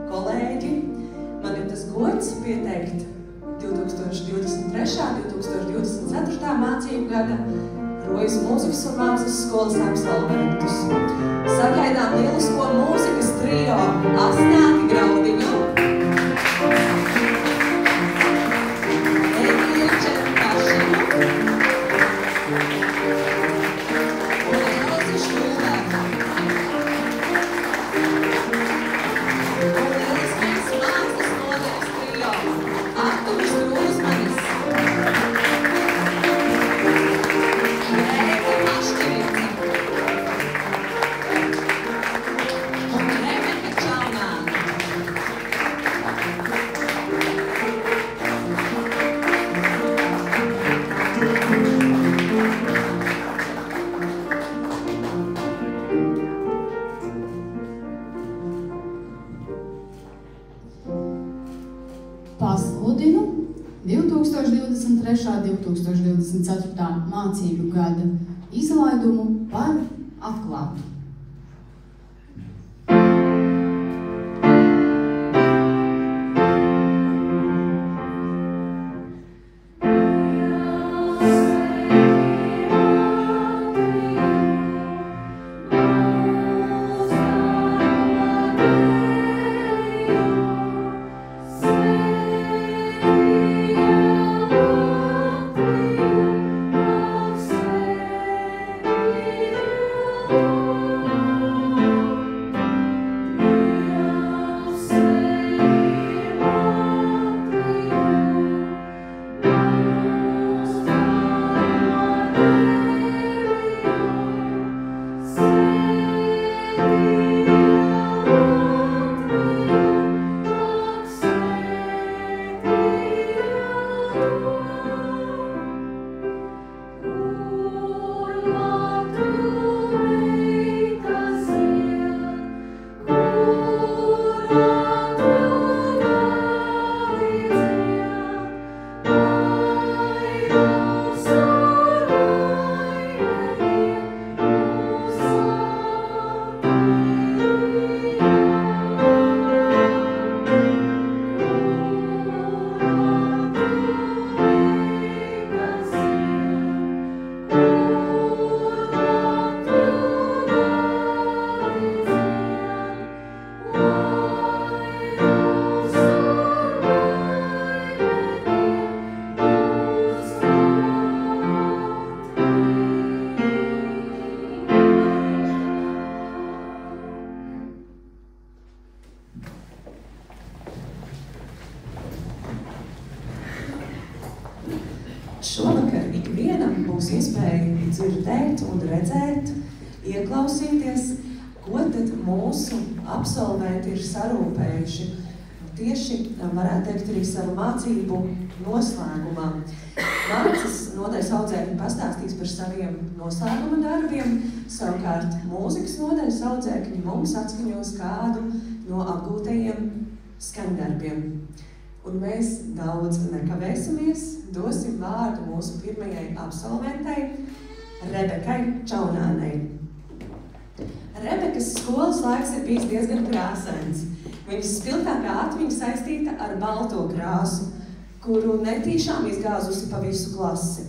kolēģi, man ir tas gods pieteikt 2023. 2024. mācību gada Rojas mūzikas un mākslas skolas absolventus. Sagaidām lielisko mūzikas trio Asnāti Graudiņu, Egiju Čerkašinu un Elzi Šūlēku. Un lieliskais mākslas nodaļas trio Arturis Rūzmanis, Rēka Mašķevica un Rebeka Čaunāne. Pasludinu 2023. 2024. mācību gada izlaidumu par atklātu. Šovakar ikvienam būs iespēja dzirdēt un redzēt, ieklausīties, ko tad mūsu absolventi ir sarūpējuši. Tieši, varētu teikt, arī savu mācību noslēgumā. Mācas nodaļas audzēkņi pastāstīs par saviem noslēguma darbiem, savukārt mūzikas nodaļas audzēkņi mums atskaņos kādu no apgūtajiem skaņdarbiem. Un mēs daudz nekavēsimies, dosim vārdu mūsu pirmajai absolventei, Rebekai Čaunānei. Rebekas skolas laiks ir bijis diezgan krāsains. Viņas spilgtākā atmiņa saistīta ar balto krāsu, kuru netīšām izgāzusi pa visu klasi.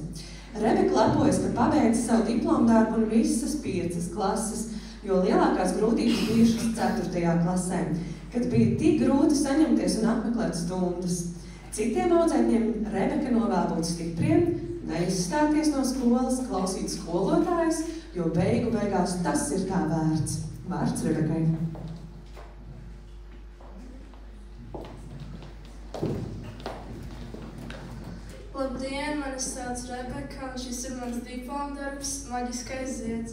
Rebeka lepojas, ka pabeidza savu diplomdarbu un visas 5 klases, jo lielākās grūtības bijušas 4. klasē, kad bija tik grūti saņemties un apmeklēt stundas. Citiem audzēkņiem Rebeka novēl būt stipriem, neizstāties no skolas, klausīt skolotājus, jo beigu beigās tas ir tā vērts. Vārds Rebekai. Labdien, mani sauc Rebeka, un šis ir mans diplomdarbs Maģiskais zieds.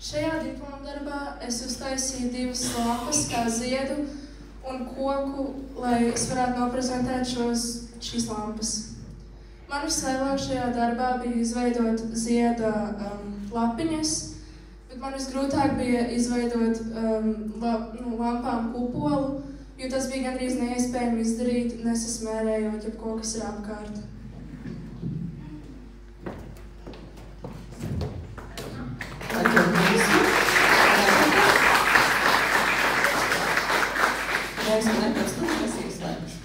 Šajā diplomdarbā es uztaisīju 2 lampas kā ziedu un koku, lai es varētu noprezentēt šīs lampas. Man visvairāk šajā darbā bija izveidot zieda lapiņas, bet man visgrūtāk bija izveidot lampām kupolu, jo tas bija gandrīz neiespējami izdarīt, nesasmērējot jebko, kas ir apkārt. ja es man nekas, nu, es ieslēgšu.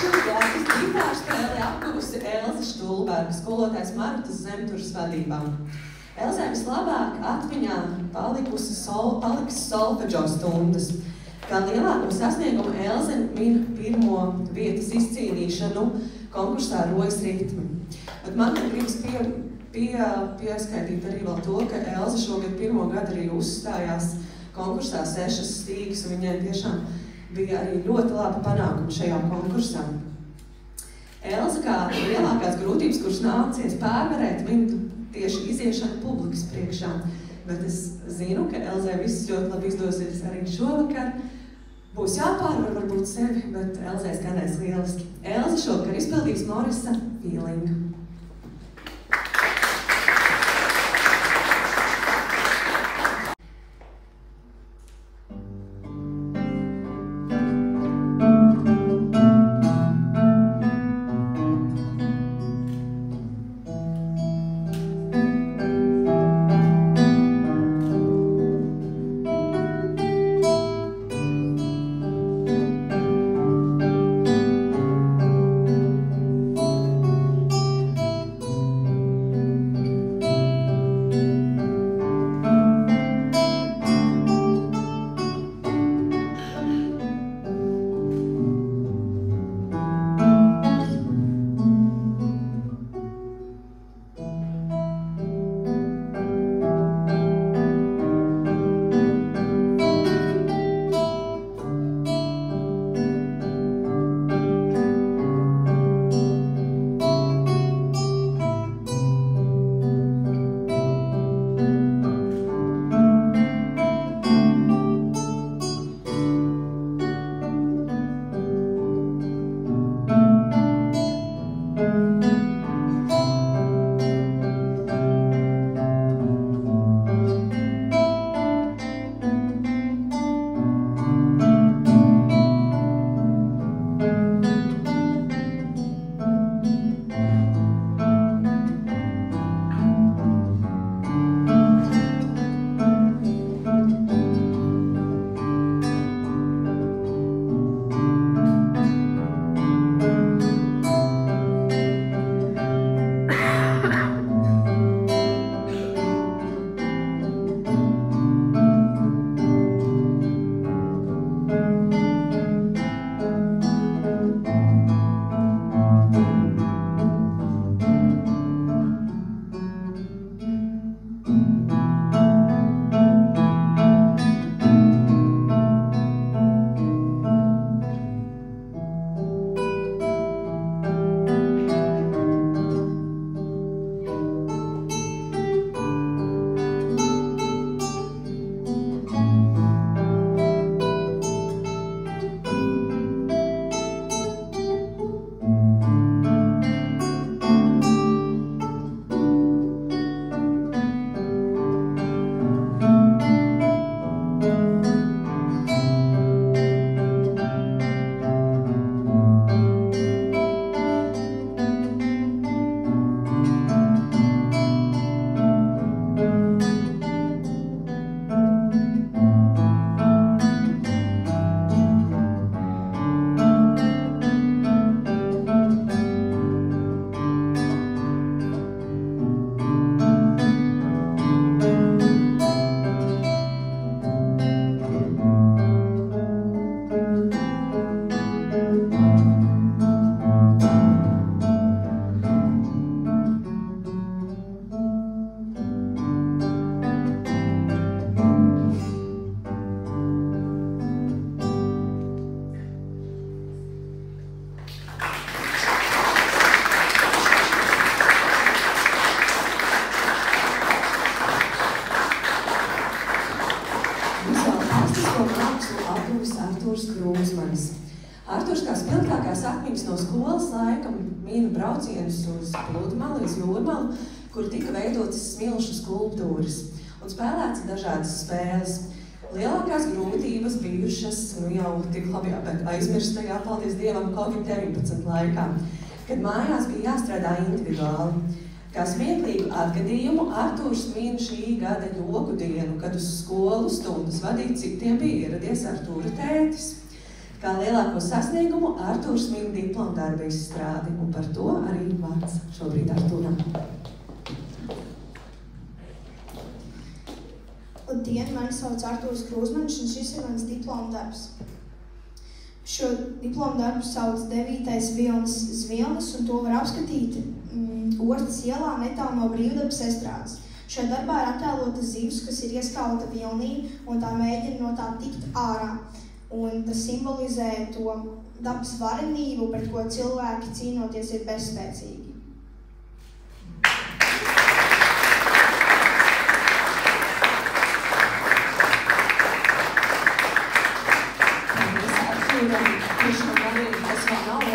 Šogad ģitāru spēli apguvusi Elze Štulberga, skolotājs Marutas Zemturas vadībā. Elzē vislabāk atmiņā paliks solfedžo stundas. Kā lielāko sasniegumu Elze min pirmo vietas izcīnīšanu konkursā Rojas ritmi. Bet man gribas pieskaitīt arī vēl to, ka Elze šogad pirmo gadu arī uzstājās konkursā 6 stīgas, un viņai tiešām bija arī ļoti labi panākumi šajā konkursā. Elze kā lielākās grūtības, kuras nācies pārvarēt, viņa tieši iziešana publikas priekšā. Bet es zinu, ka Elzē viss ļoti labi izdosies arī šovakar. Būs jāpārvar varbūt sevi, bet Elzē skanēs lieliski. Elze šovakar izpildīs Morisa Feeling. Arturs kā spilgtākās atmiņas no skolas laika mina braucienus uz Pludmali, uz Jūrmalu, kur tika veidotas smilšu skulptūras un spēlētas dažādas spēles. Lielākās grūtības bijušas, jau tik labi aizmirstajā, paldies Dievam, Covid-19 laikā, kad mājās bija jāstrādā individuāli. Kā smieklīgu atgadījumu Artūrs min šī gada joku dienu, kad uz skolu stundas vadīt citiem bija ieradies Artūra tētis. Kā lielāko sasniegumu Artūrs min diplomdarba izstrādi, un par to arī vārds šobrīd Artūram. Labdien, mani sauc Artūrs Krūzmanis, un šis ir mans diplomdarbs. Šo diplomdarbu sauc 9. Vilnis Zvilnis, un to var apskatīt Ostas ielā netālu no Brīvdabas estrādes. Šajā darbā ir attēlota zivs, kas ir ieskauta vilnī, un tā mēģina no tā tikt ārā. Un tas simbolizē to dabas varenību, pret ko cilvēki cīnoties ir bezspēcīgi.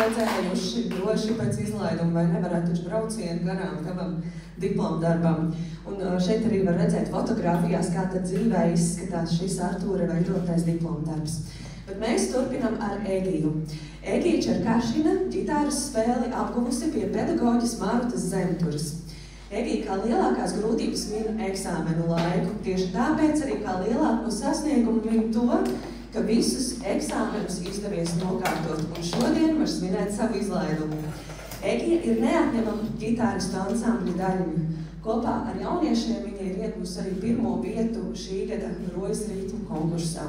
Redzējuši droši pēc izlaiduma, vai nevarētu taču braucienu garām tavam diplomdarbam. Un šeit arī var redzēt fotogrāfijās, kā tad dzīvē izskatās šis Artūra veidotais diplomdarbs. Bet mēs turpinam ar Egiju. Egija Čerkašina ģitāras spēli apguvusi pie pedagoģis Mārutas Zemturas. Egija kā lielākās grūtības min eksāmenu laiku. Tieši tāpēc arī kā lielāko sasniegumu min to, ka visus eksāmenus izdevies nokārtot, un šodien var svinēt savu izlaidumu. Egija ir neatņemama ģitāristu ansambļa daļiņa. Kopā ar jauniešiem viņa ir ieguvusi arī pirmo vietu šī gada Rojas ritmu konkursā.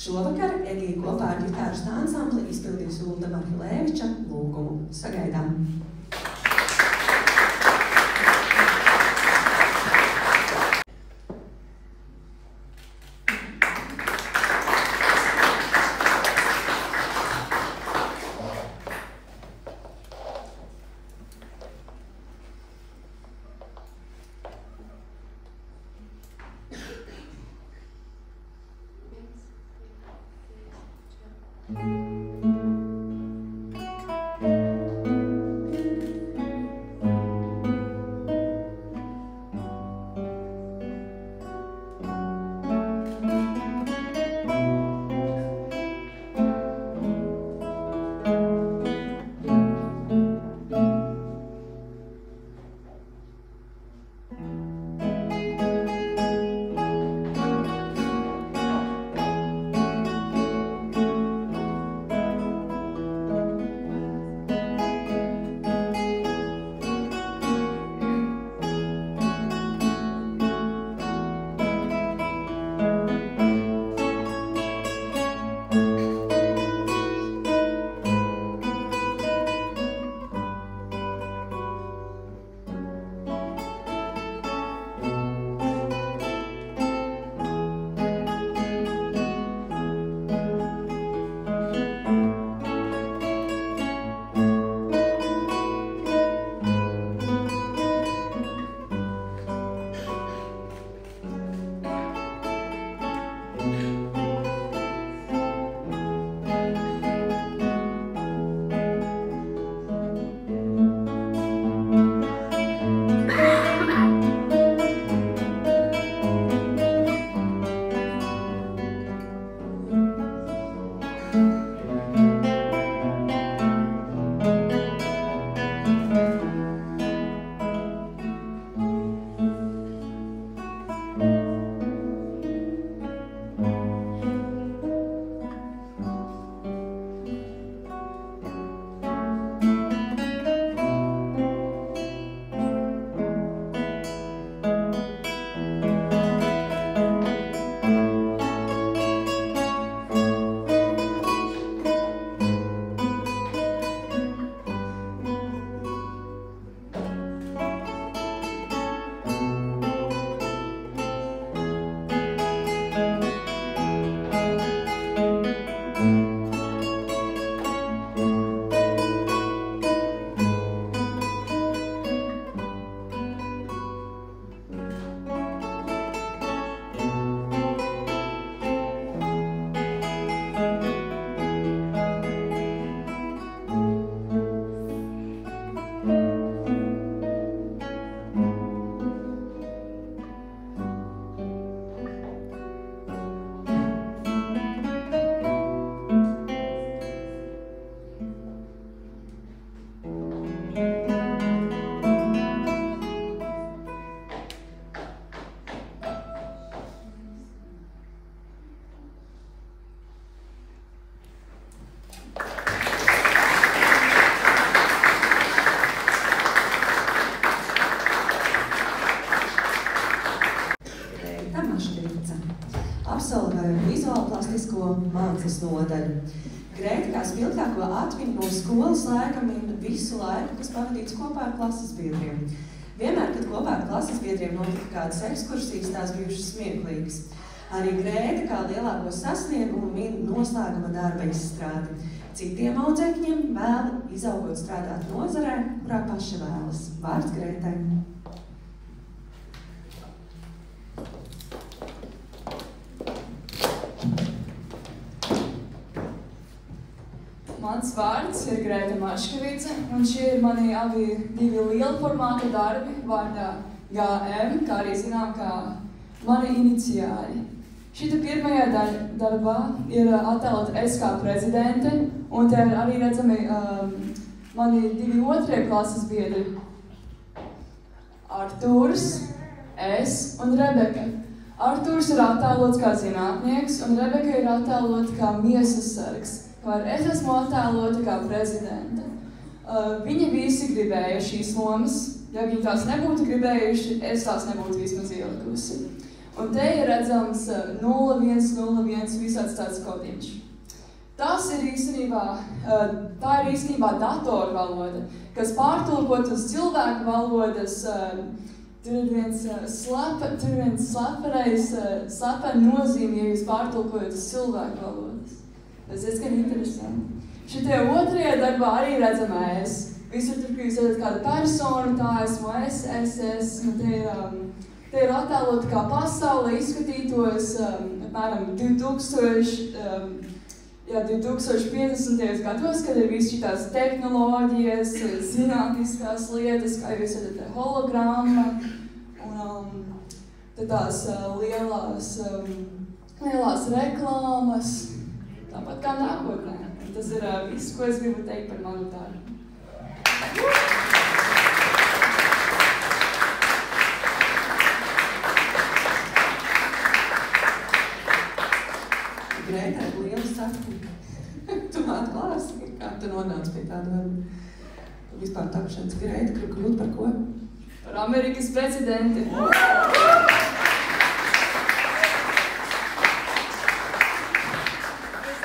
Šovakar Egija kopā ar ģitāristu ansambli izpildīs Ulda Marhilēviča lūgumu. Sagaidām! absolvēja vizuālplastisko mākslas nodaļu. Grēta kā spilgtāko atmiņu no skolas laika min visu laiku, kas pavadīts kopā ar klases biedriem. Vienmēr, kad kopā ar klases biedriem notika kādas ekskursijas, tās bijušas smieklīgas. Arī Grēta kā lielāko sasniegumu min noslēguma darba izstrādi. Citiem audzēkņiem vēl izaugot strādāt nozarē, kurā paši vēlas. Vārds Grētai. Mans vārds ir Grēta Maškevice, un šie ir mani divi lielformāta darbi vārdā GM, kā arī zinām, kā mani iniciāļi. Šita pirmajā darbā ir attēlota es kā prezidente, un te arī redzami mani divi otrie klases biedri. Artūrs, es un Rebeka. Artūrs ir attēlots kā zinātnieks, un Rebeka ir attēlota kā miesas sargs. Es esmu attēlota kā prezidente. Viņi visi gribēja šīs lomas. Ja viņi tās nebūtu gribējuši, es tās nebūtu vismaz ielikusi. Un te ir redzams 0101 visāds tāds kodiņš. Tā ir īstenībā datoru valoda, kas pārtulkot uz cilvēku valodas, tur ir viens slepena nozīme, ja jūs pārtulkojat uz cilvēku valodas. Tas diezgan interesanti. Šitie otrajā darbā arī redzam es. Visur tur, ka jūs redzat kādu personu, tā esmu es, un te ir attēlot, kā pasaule izskatītos, apmēram 2050. gados, kad ir visi šitās tehnoloģijas, zinātniskās lietas, kā jūs redzat, hologramma, un tad tās lielās reklāmas, tāpat kā nākotnē. Tas ir viss, ko es gribu teikt par manu darbu. Grētai liela sakni. Tu atklāsi, kā tu nonāci pie tāda vispār tapšanas. Grēta, ka kļūt par ko? Par Amerikas prezidenti. Es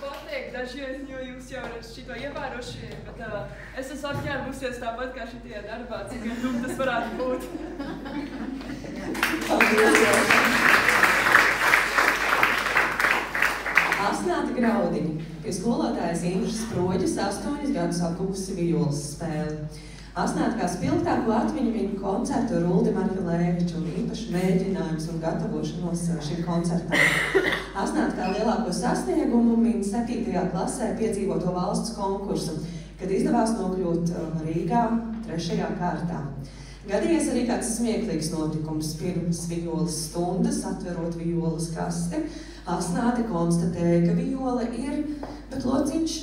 pateikt dažiem, jo jūs jau šito ievēroši, bet es esmu apģērbusies tāpat kā šitie darbā, cik vien tas varētu būt. Paldies! Asnāta Graudiņa. Pie skolotājas Indras Sproģas 8 gadus apguvusi violas spēli. Asnāta kā spilgtāko atmiņu min koncertu ar Uldi Marfilēviču un īpaši mēģinājums un gatavošanos šim koncertam. Asnāta kā lielāko sasniegumu min 7. klasē piedzīvoto valsts konkursu, kad izdevās nokļūt Rīgā 3. kārtā. Gadījies arī kāds smieklīgs notikums pirms violas stundas, atverot violas kasti. Asnāte konstatēja, ka viola ir, bet lociņš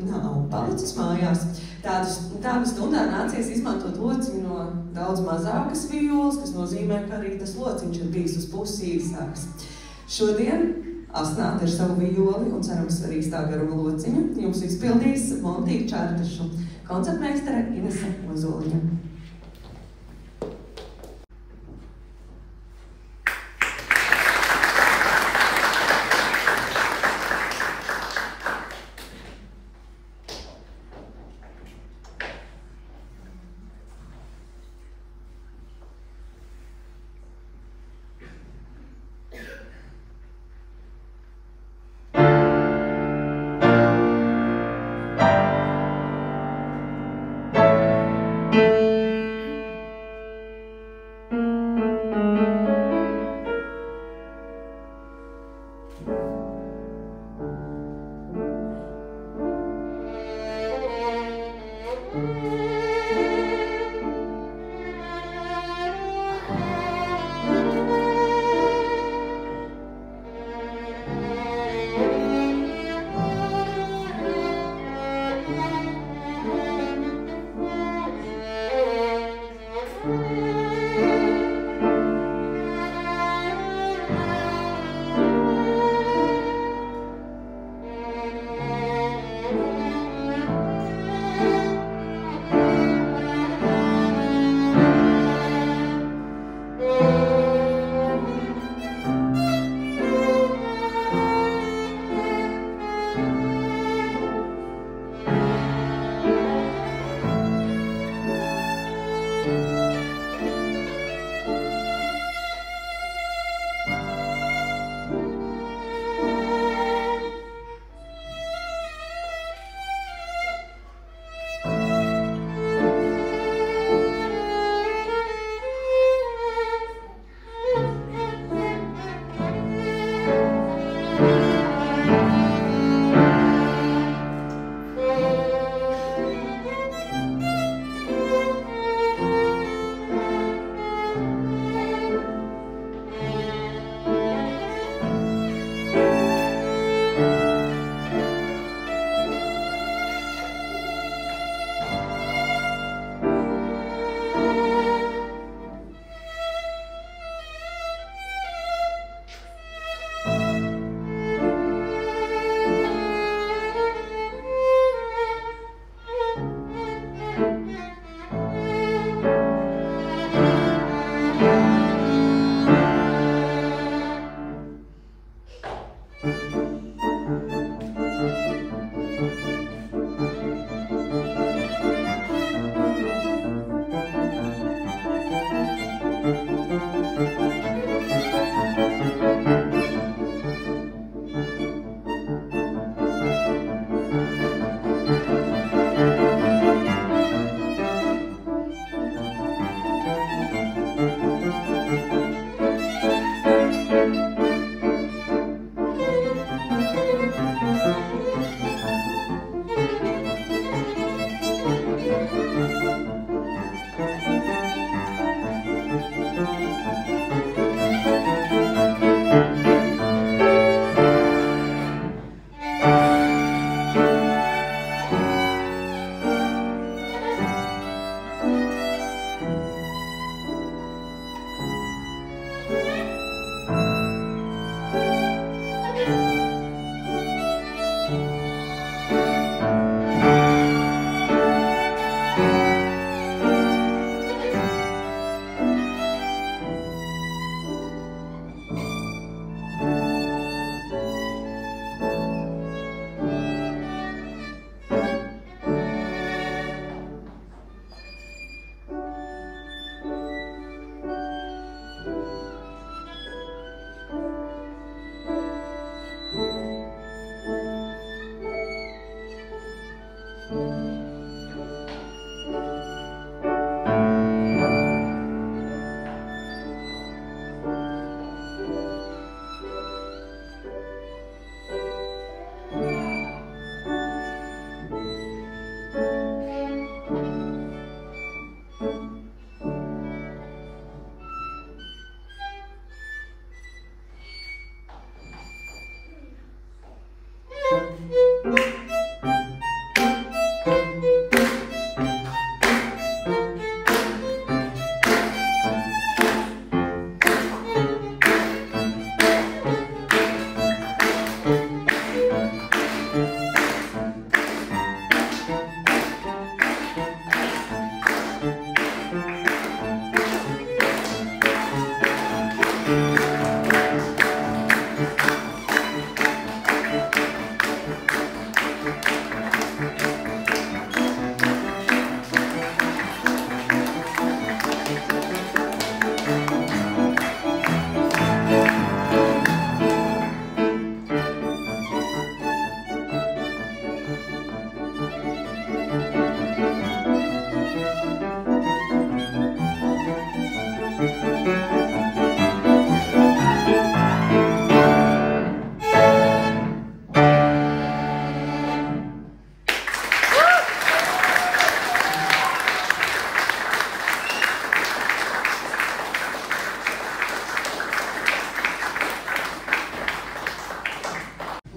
nav palicis mājās. Tādu stundā nācies izmantot lociņu no daudz mazākas violas, kas nozīmē, ka arī tas lociņš ir bijis uz pusi īsāks. Šodien Asnāte ar savu violi un cerams arī īstā garuma lociņu jums izpildīs Montīku Čārtašu, koncertmeistere Inese Ozoliņa.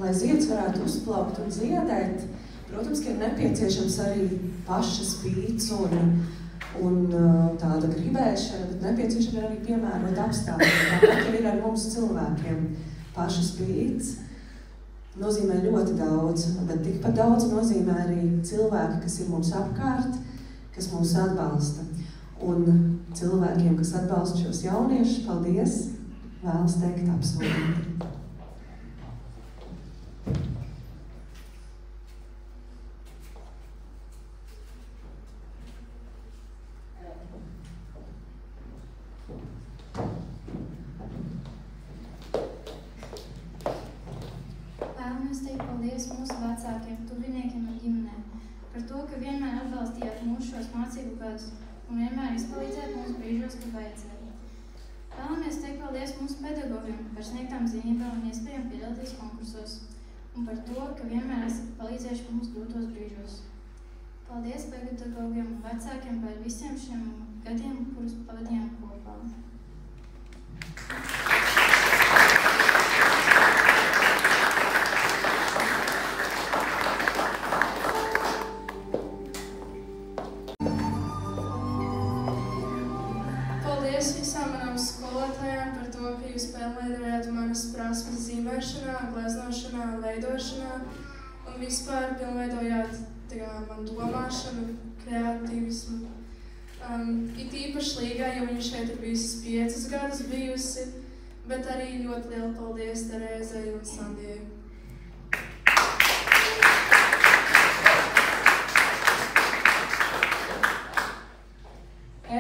Lai zieds varētu uzplaukt un ziedēt, protams, ka ir nepieciešams arī pašas spīts un tāda gribēšana, bet nepieciešama arī piemērot apstākļi. Tāpat ir ar mums cilvēkiem. Paša spīts nozīmē ļoti daudz, bet tikpat daudz nozīmē arī cilvēki, kas ir mums apkārt, kas mūs atbalsta. Un cilvēkiem, kas atbalsta šos jauniešus, paldies, vēlas teikt apsūdīti. Vēlamies teikt paldies mūsu vecākiem, tuviniekiem un ģimenēm par to, ka vienmēr atbalstījāt mūsu šos mācību gadus un vienmēr izpalīdzēt mums brīžos, kad vajadzēja. Vēlamies teikt paldies mūsu pedagogiem par sniegtām zinībām un iespējām piedalīties konkursos un par to, ka vienmēr esat palīdzējuši mums grūtos brīžos. Paldies pedagogiem un vecākiem par visiem šiem gadiem, kurus pavadījām kopā. Paldies visām manām skolotājām par to, ka jūs pielietojāt manas prasmes zīmēšanā, gleznošanā, veidošanā un vispār pilnveidojāt man domāšanu, kreatīvismu. It īpaši Līgai, jo viņa šeit ir bijusi 5 gadus bijusi, bet arī ļoti liela paldies Terēzai un Sandijai.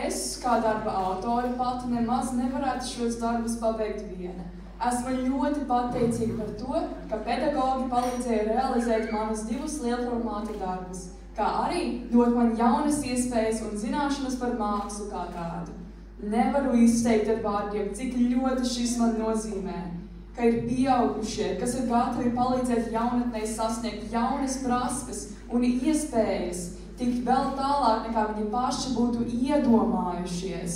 Es, kā kā darba autore pati nemaz nevarētu šos darbus pabeigt viena. Esmu ļoti pateicīga par to, ka pedagogi palīdzēja realizēt manus 2 lielformāta darbus, kā arī dot man jaunas iespējas un zināšanas par mākslu kā tādu. Nevaru izteikt ar vārdiem, cik ļoti šis man nozīmē, ka ir pieaugušie, kas ir gatavi palīdzēt jaunatnei sasniegt jaunas prasmes un iespējas, tikt vēl tālāk, nekā viņi paši būtu iedomājušies.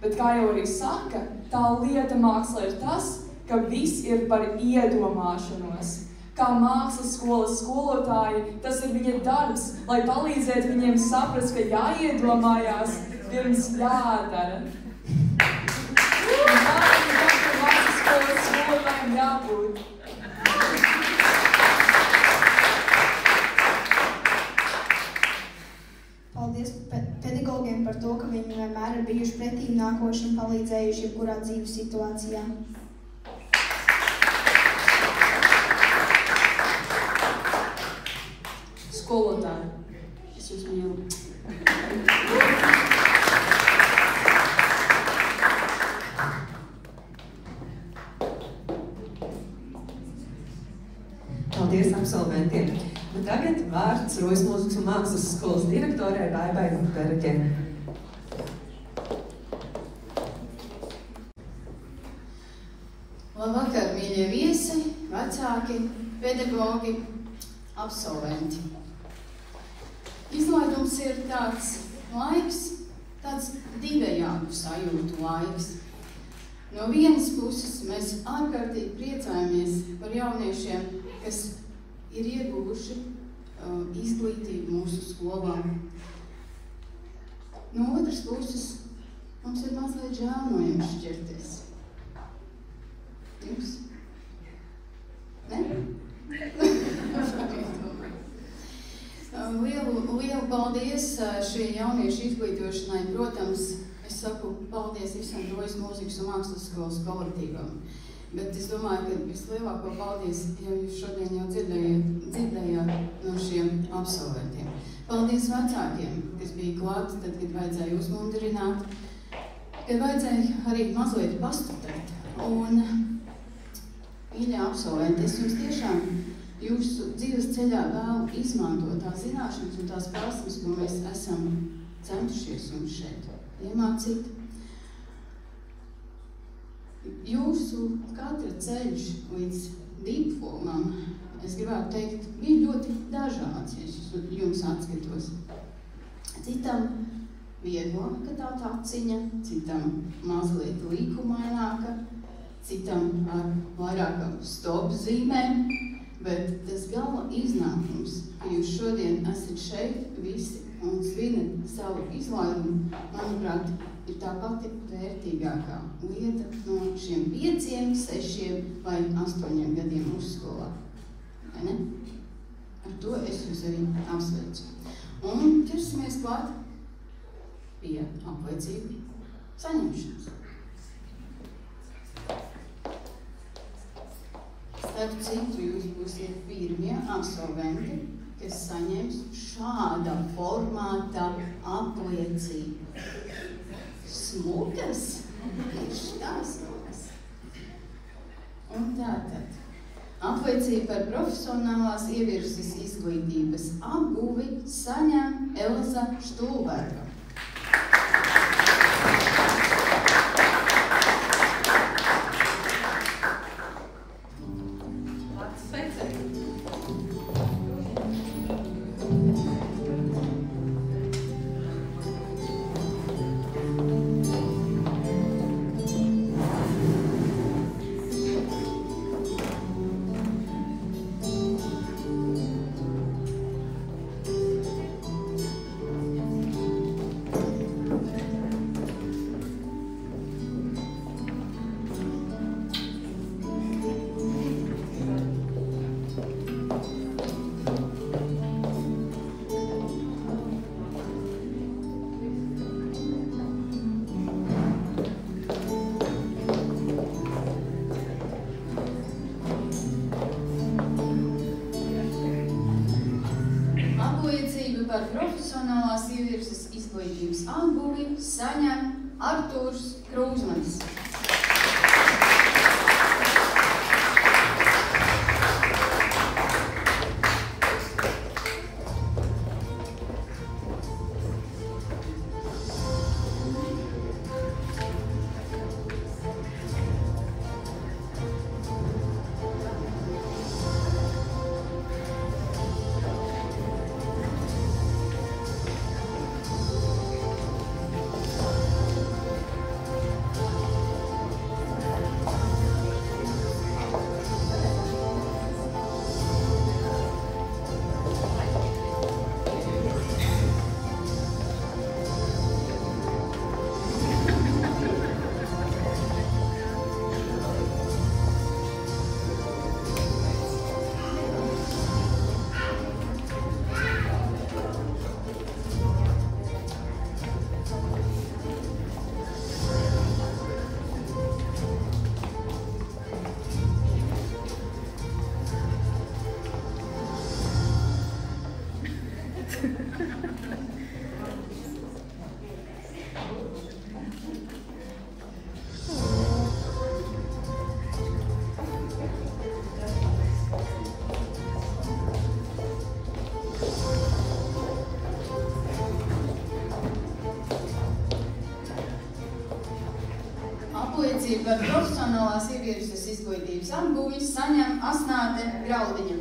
Bet, kā jau arī saka, tā lieta mākslā ir tas, ka viss ir par iedomāšanos. Kā mākslas skolas skolotāji, tas ir viņa darbs, lai palīdzētu viņiem saprast, ka jāiedomājās, pirms jādara. Un tā ir katru mākslas skolas skolotājiem jābūt. Paldies pedagogiem par to, ka viņi vienmēr ir bijuši pretīm nākoši un palīdzējuši jebkurā dzīves situācijā. Skolotāji. Es jūs mīlu. Paldies absolventiem. Un tagad vārds Rojas mūzikas un mākslas skolas direktorai Baibai Berģē. Labvakar, mīļie viesi, vecāki, pedagogi, absolventi. Izlaidums ir tāds laiks, tāds divējādu sajūtu laiks. No vienas puses mēs ārkārtīgi priecājamies par jauniešiem, kas ir ieguvuši izglītību mūsu skolā. No otras puses mums ir mazliet žēl no jums šķirties. Jums? Ne? Lielu paldies šie jauniešu izglītošanai. Protams, es saku paldies visam Rojas mūzikas un mākslas skolas kolektīvam. Bet es domāju, ka vislielāko paldies jau jūs šodien jau dzirdējāt no šiem absolventiem. Paldies vecākiem, kas bija klāt, tad, kad vajadzēja uzmundrināt, kad vajadzēja arī mazliet pastutēt. Un, mīļie absolventi, es jums tiešām jūsu dzīves ceļā vēlu izmantot tās zināšanas un tās prasmes, ko mēs esam centušies jums šeit iemācīt. Jūsu katra ceļš līdz diplomam, es gribētu teikt, bija ļoti dažāds, ja es jums atskatos. Citam vieglāka tā taciņa, citam mazliet līkumaināka, citam ar vairākam stop zīmēm, bet tas gala iznākums, ka jūs šodien esat šeit visi un svinat savu izlaidumu, manuprāt, ir tā pati vērtīgākā lieta no šiem 5, 6 vai 8 gadiem mūsu skolā. Vai ne? Ar to es jūs arī apsveicu. Un ķersimies klāt pie apliecību saņemšanas. Starp citu, jūs būsiet pirmie absolventi, kas saņems šāda formāta apliecību. Smukas? Tieši tā smukas. Un tātad. Apliecība par profesionālās ievirses izglītības apguvi saņem Elza Štulberga. Par profesionālās ievirses izglītības atguvi saņem Artūrs Krūzmanis. Apliecību par profesionālās ievirzes izglītības atguvi saņem Asnāte Graudiņa.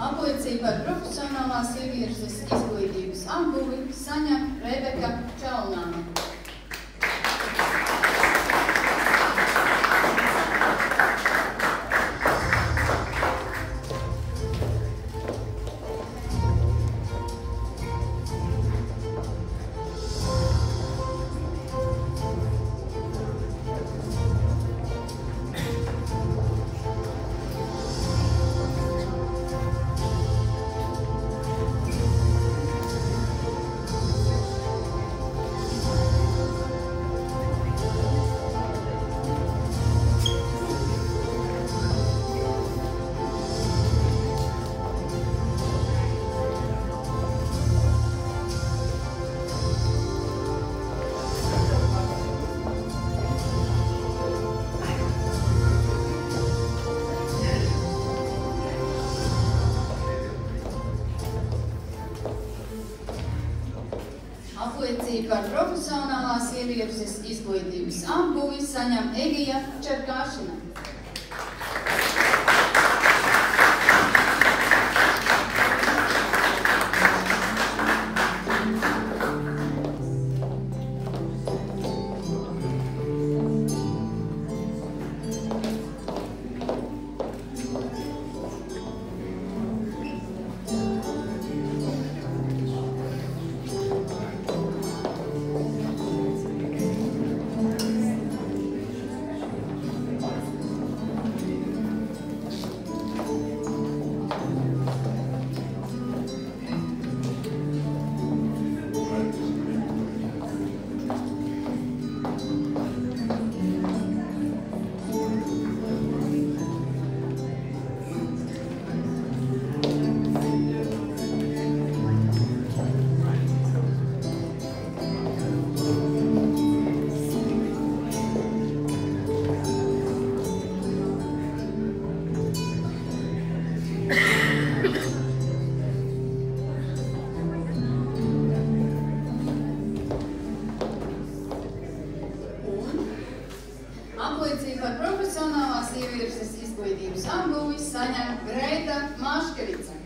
Apliecību par profesionālās ievirzes izglītības atguvi saņem Rebeka Čalnāne. Apliecību par profesionālās ievirzes izglītības atguvi saņem Egija Čerkāšina. par profesionālās ievirses izglītības apgūvis saņem Greita Maškevica.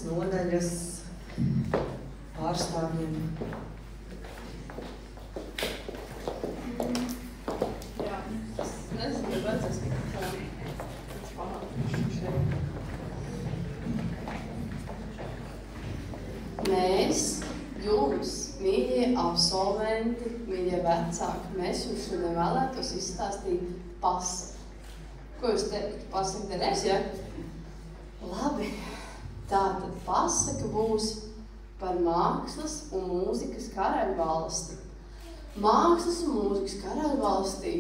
Nodaļas pārstāvjiem. Jā, es nezinu, vai vajadzēs mikrofonu. Mēs, jums, mīļie absolventi, mīļie vecāki, mēs jums šodien vēlētos izstāstīt pasaku. Ko jūs teiktu? Pasaka derēs, ja? Labi. Tātad pasaka būs par mākslas un mūzikas karaļvalsti. Mākslas un mūzikas karaļvalstī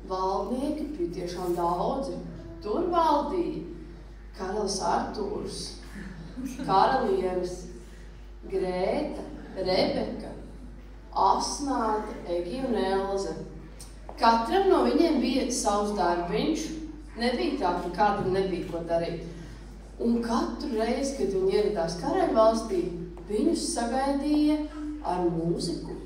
valdnieki bija tiešām daudzi. Tur valdīja karalis Artūrs, karalienes Grēta, Rebeka, Asnāte, Egija un Elze. Katram no viņiem bija savs darbiņš. Nebija tā, ka kādam nebija ko darīt. Un katru reizi, kad viņi ieradās karaļvalstī, viņus sagaidīja ar mūziku.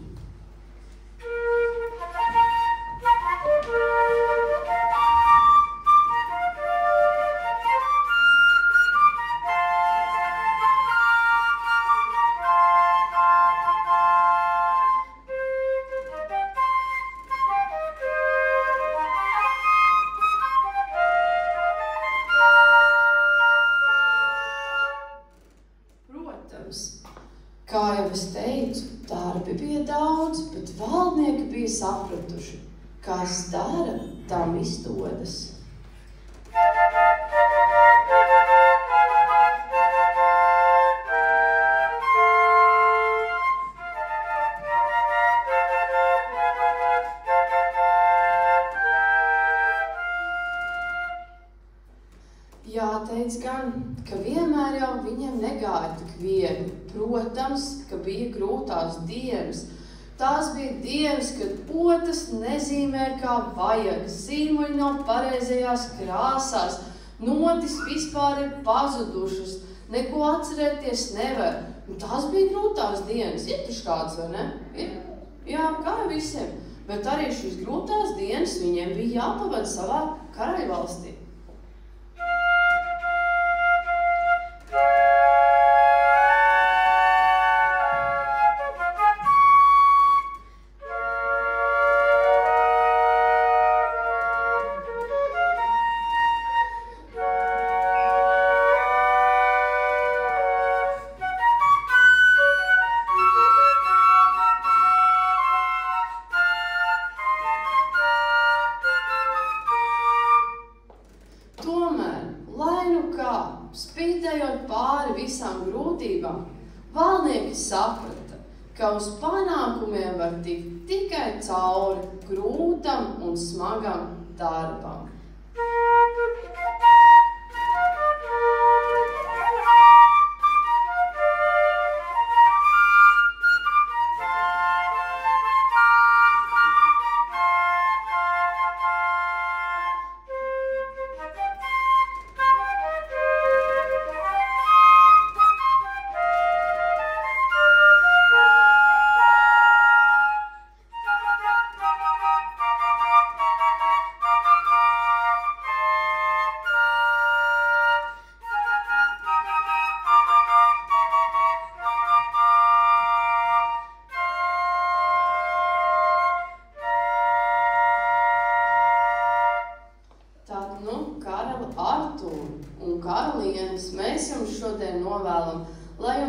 Kā jau es teicu, darbi bija daudz, bet valdnieki bija sapratuši, kas dara, tam izdodas. Jāteic gan, ka vienmēr jau viņiem negāja tik viegli. Protams, ka bija grūtās dienas. Tās bija dienas, kad potas nezīmē kā vajag, zīmuļi nav pareizajās krāsās, notis vispār ir pazudušas, neko atcerēties nevar. Un tās bija grūtās dienas. Ir taču kāds, vai ne? Ir? Jā, kā visiem. Bet arī šīs grūtās dienas viņiem bija jāpavada savā karaļvalstī. Spīdējot pāri visām grūtībām, valdnieki saprata, ka uz panākumiem var tikt tikai cauri grūtam un smagam darbam.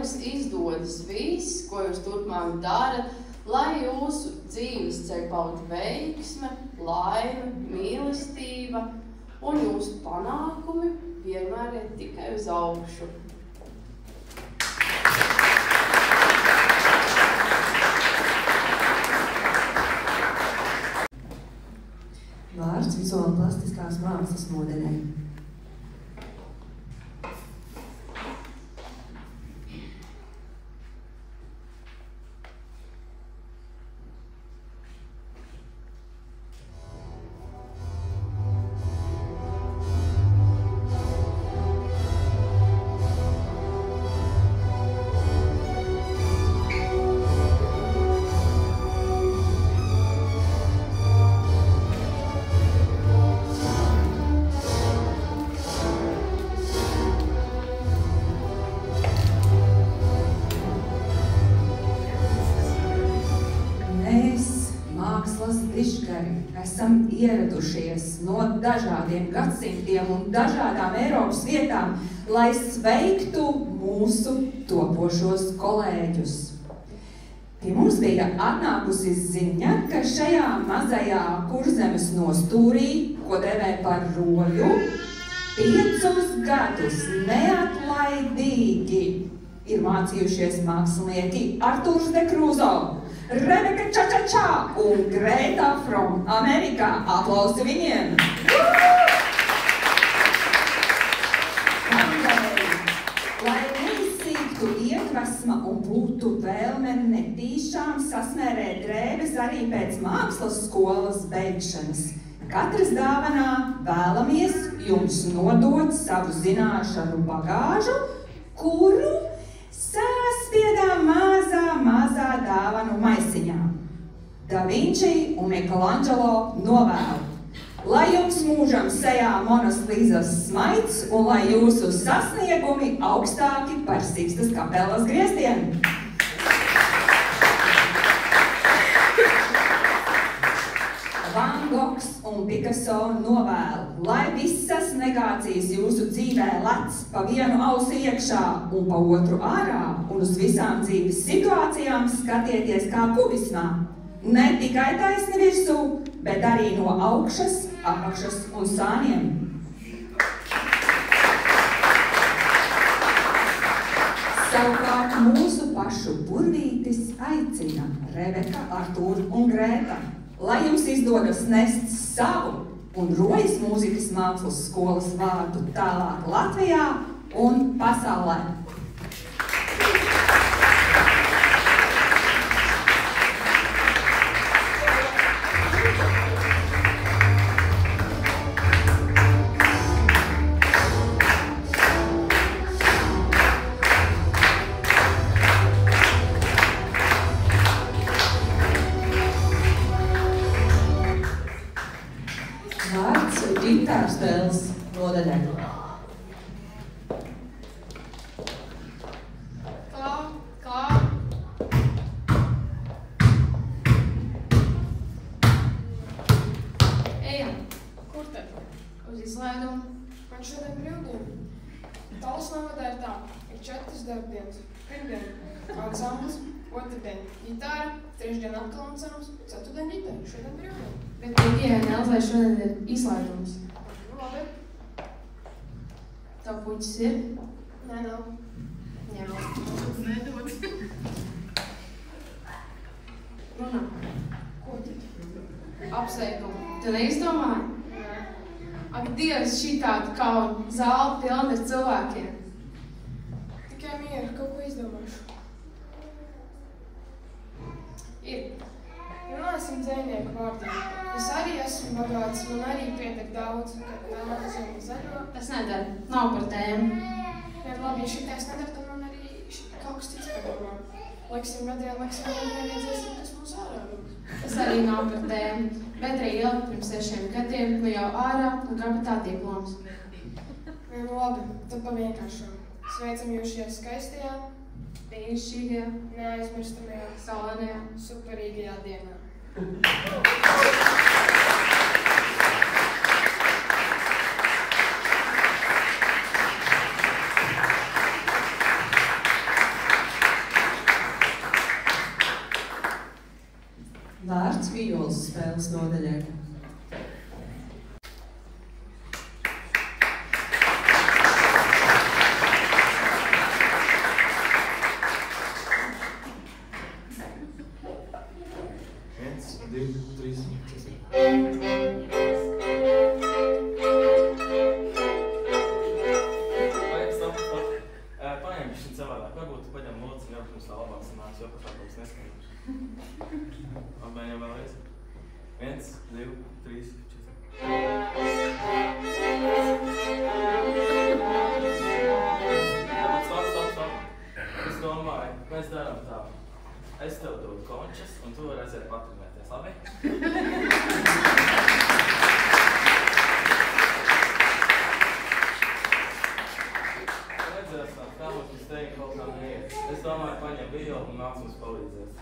jums izdodas viss, ko jūs turpmāk darat, lai jūsu dzīves ceļ pautu veiksme, laime, mīlestība un jūsu panākumi vienmēr ir tikai uz augšu. Vārds vizuāli plastiskās mākslas modeļai. Esam ieradušies no dažādiem gadsimtiem un dažādām Eiropas vietām, lai sveiktu mūsu topošos kolēģus. Pie mums bija atnākusi ziņa, ka šajā mazajā Kurzemes nostūrī, ko devē par roju, 5 gadus neatlaidīgi ir mācījušies mākslinieki Artūrs de Krūzo, Rebeka Čačačā un Grēta from Amerikā. Aplausi viņiem! Lai neizsīktu iedvesma un būtu vēlme netīšām sasmērēt drēbes arī pēc mākslas skolas beigšanas, katras dāvanā vēlamies jums nodot savu zināšanu bagāžu, kuru saspiedām mazā dāvanu maisiņā. Da Vinci un Michelangelo novēl, lai jums mūžam sejā Monas Līzas smaids un lai jūsu sasniegumi augstāki par Sikstas kapelas griestiem. Van Gogs un Picasso novēl, lai visas negācijas jūsu dzīvē lec pa vienu ausi iekšā un pa otru ārā, un uz visām dzīves situācijām skatieties kā kubismā. Ne tikai taisni virsū, bet arī no augšas, apakšas un sāniem. Savukārt mūsu pašu burvītis aicina Rebeka, Artūru un Grēta, lai jums izdodas nest savu un Rojas mūzikas mākslas skolas vārdu tālāk Latvijā un pasaulē. Spēles nodaļai. Kā? Ejam. Kur te? Uz izlaidumu. Man šodien brīvdiena. Tāls novadā ir tā. Ir 4 darbdienas. Pirmdien ansamblis, otrdien ģitāra, trešdien atkal ansamblis, ceturtdien ģitāra. Šodien brīvdiena. Bet Ligijai Nelzai šodien ir izlaidums. Labi. Tev puķis ir? Nē, nav. Jā. Nedod. Runā. Ko tad? Apsveikumu. Tu neizdomāji? Nē. Ak, Dievs, šī tāda kauna zāle pilna ar cilvēkiem. Tikai mieru, kaut ko izdomāšu. Ir. Runāsim dzejnieku vārdiem. Es arī esmu bagāts, man arī pietiek daudz, kad vēl mazliet zaļo. Tas nedara. Nav par tēmu. Jā, labi, ja šitais nedara, tad man arī kaut kas cits padomā. Leksim gadiem, redzēsim, kas mūs ārā būs. Tas arī nav par tēmu. Bet arī ilgi pirms 6 gadiem, nu jau ārā un kabatā diploms. Nu labi, tad pa vienkāršām. Sveicam jūs šajā skaistajā, brīnišķīgajā, neaizmirstamajā, saulēnajā, superīgajā dienā. Vārds violas spēles nodaļai. Es tev dodu končas, un tu vari aiziet patrenēties, labi? Redzēsim, kā mums teikt kaut kā neiet. Es domāju, paņem violu un nāc mums palīdzēs.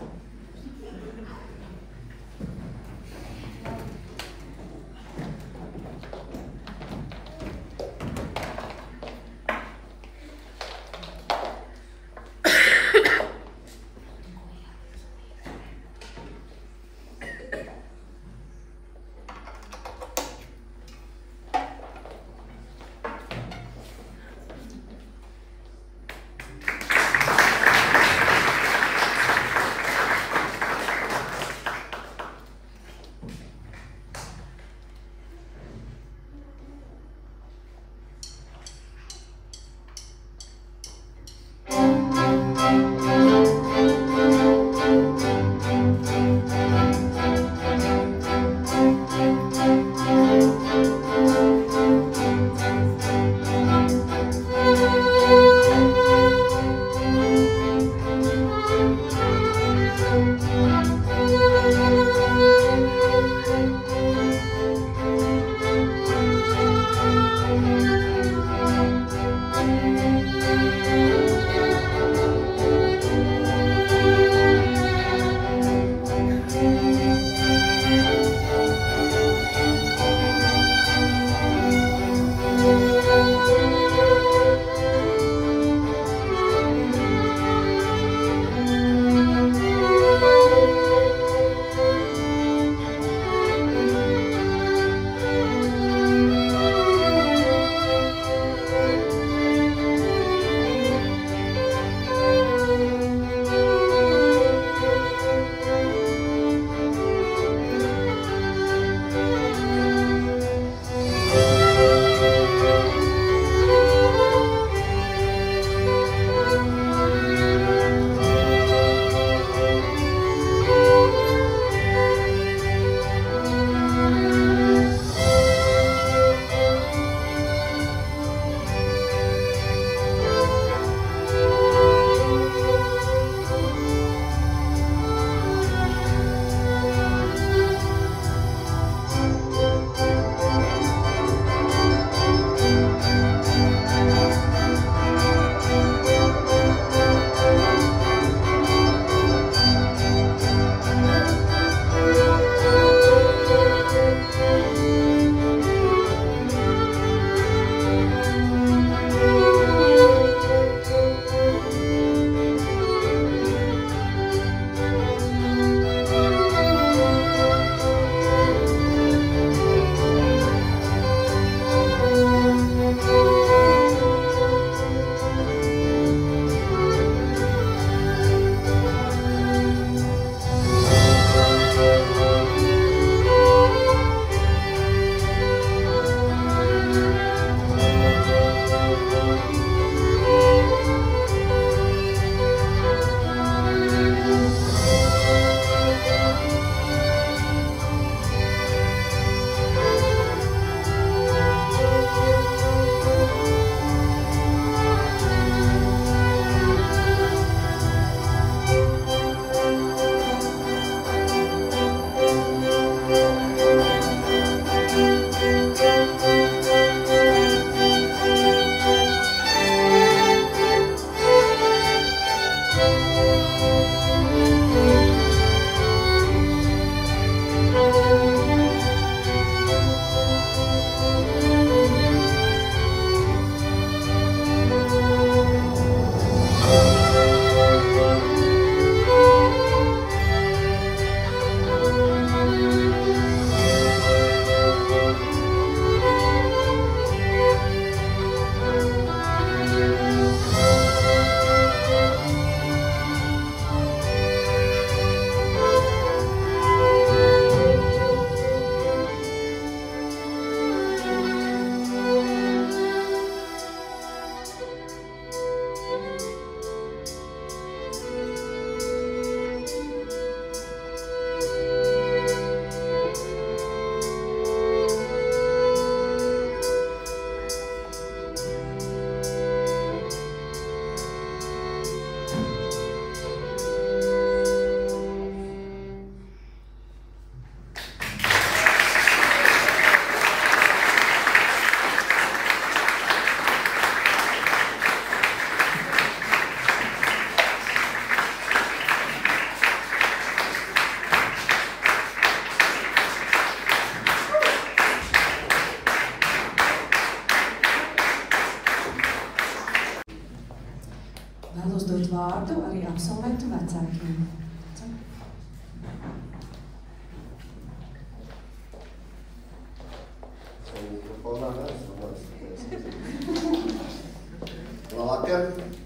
vecākiem.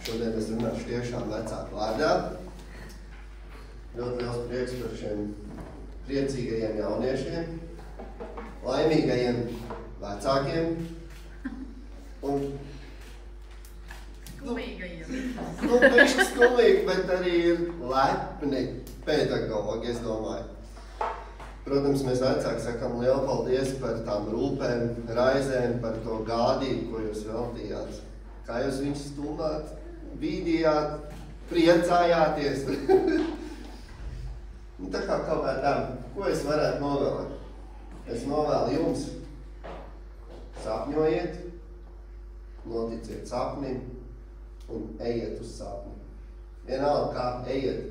Šodien es runāšu tiešām vecāku vārdā. Ļoti liels prieks par šiem priecīgajiem jauniešiem, laimīgajiem vecākiem un bišķi skumīgi, bet arī ir lepni pedagogi, es domāju. Protams, mēs vecāki sakam lielu paldies par tām rūpēm, raizēm, par to gādību, ko jūs veltījāt. Kā jūs viņus stumāt, bīdījāt, priecājāties. Tā kā kaut kā tā, ko es varētu novēlēt? Es novēlu jums sapņojiet, noticiet sapnim un ejiet uz sapni. Vienalga kā ejiet.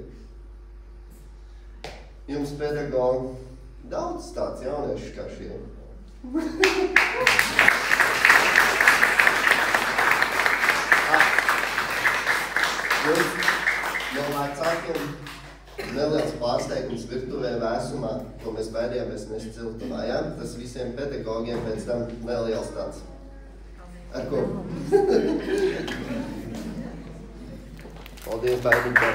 Jums pedagogi daudz tāds jauniešu kā šiem. Jums no vecākiem neliels pārsteigums virtuvē vēsumā, ko mēs baidījāmies nest ciltumā, ja? Tas visiem pedagogiem pēc tam neliels tāds. Ar ko? Paldies, baidītā.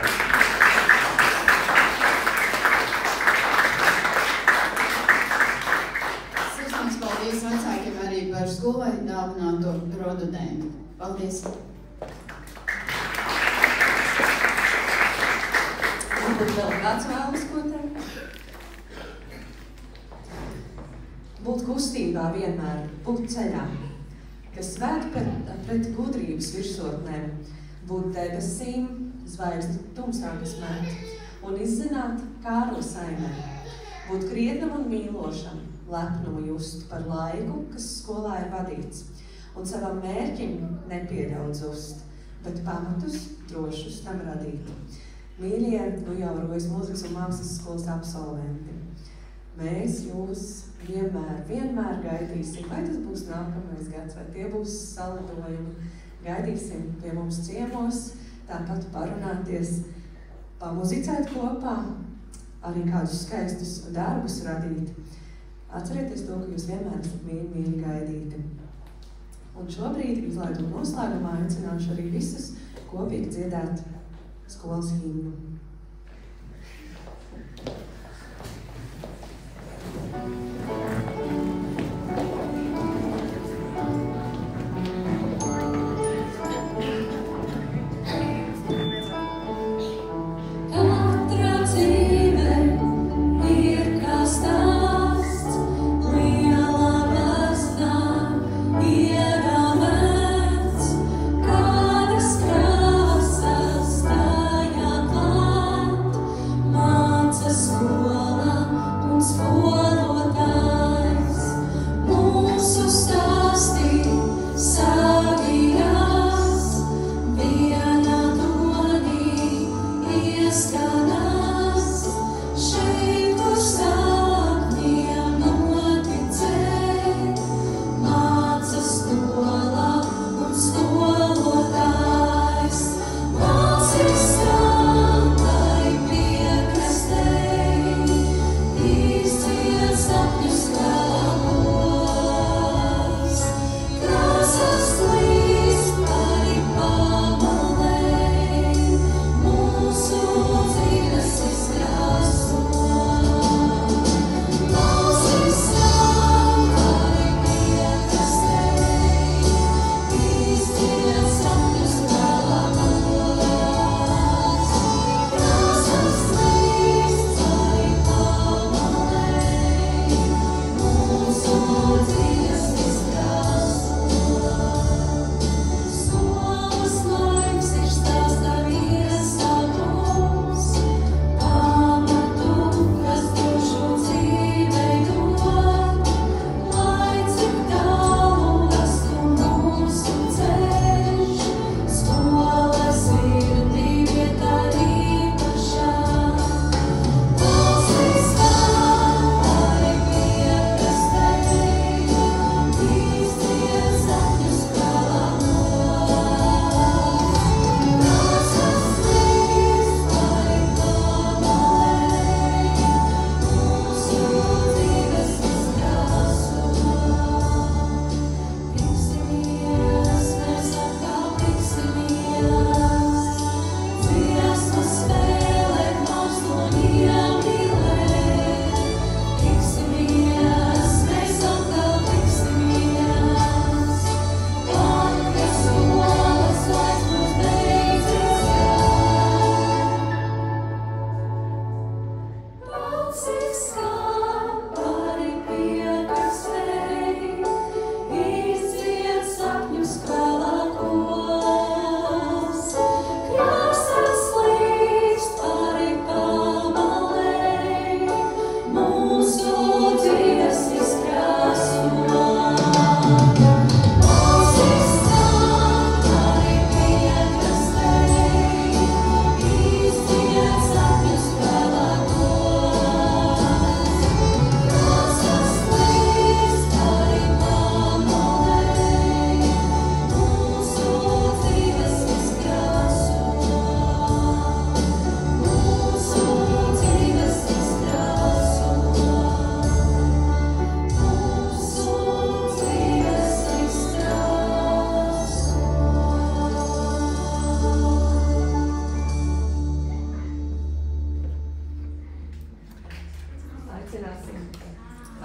Sirsnīgs paldies vecākiem arī par skolai dāvināto rododentu. Paldies! Varbūt vēl kāds vēlas ko teikt? Būt kustībā vienmēr, būt ceļā, kas svēt pret gudrības virsotnēm, būt debesīm, zvaigzņu tumsā, kas mēt, un izzināt kāro saimē, būt krietnam un mīlošam, lepnumu just par laiku, kas skolā ir vadīts, un savam mērķim nepieļaut zust, bet pamatus drošus tam radīt. Mīļie, nu jau Rojas mūzikas un mākslas skolas absolventi. Mēs jūs vienmēr gaidīsim, vai tas būs nākamais gads, vai tie būs salidojumi. Gaidīsim pie mums ciemos, tāpat parunāties, pamuzicēt kopā, arī kādus skaistus darbus radīt. Atcerieties to, ka jūs vienmēr esat mīļi gaidīti. Un šobrīd izlaiduma noslēgumā aicināšu arī visus kopīgi dziedāt skolas himnu. Kādas krāsas tajā klāt.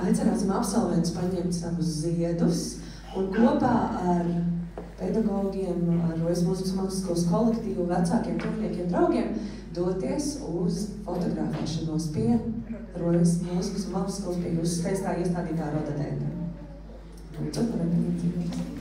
Aicināsim absolventus paņemt savus ziedus un kopā ar pedagogiem, ar Rojas mūzikas mākslas kolektīvu, vecākiem, tuviniekiem, draugiem doties uz fotografēšanos pie Rojas mūzikas mākslas pie jūsu skaistā iestādītā Rodadēna. Un tad varam iedzīvot.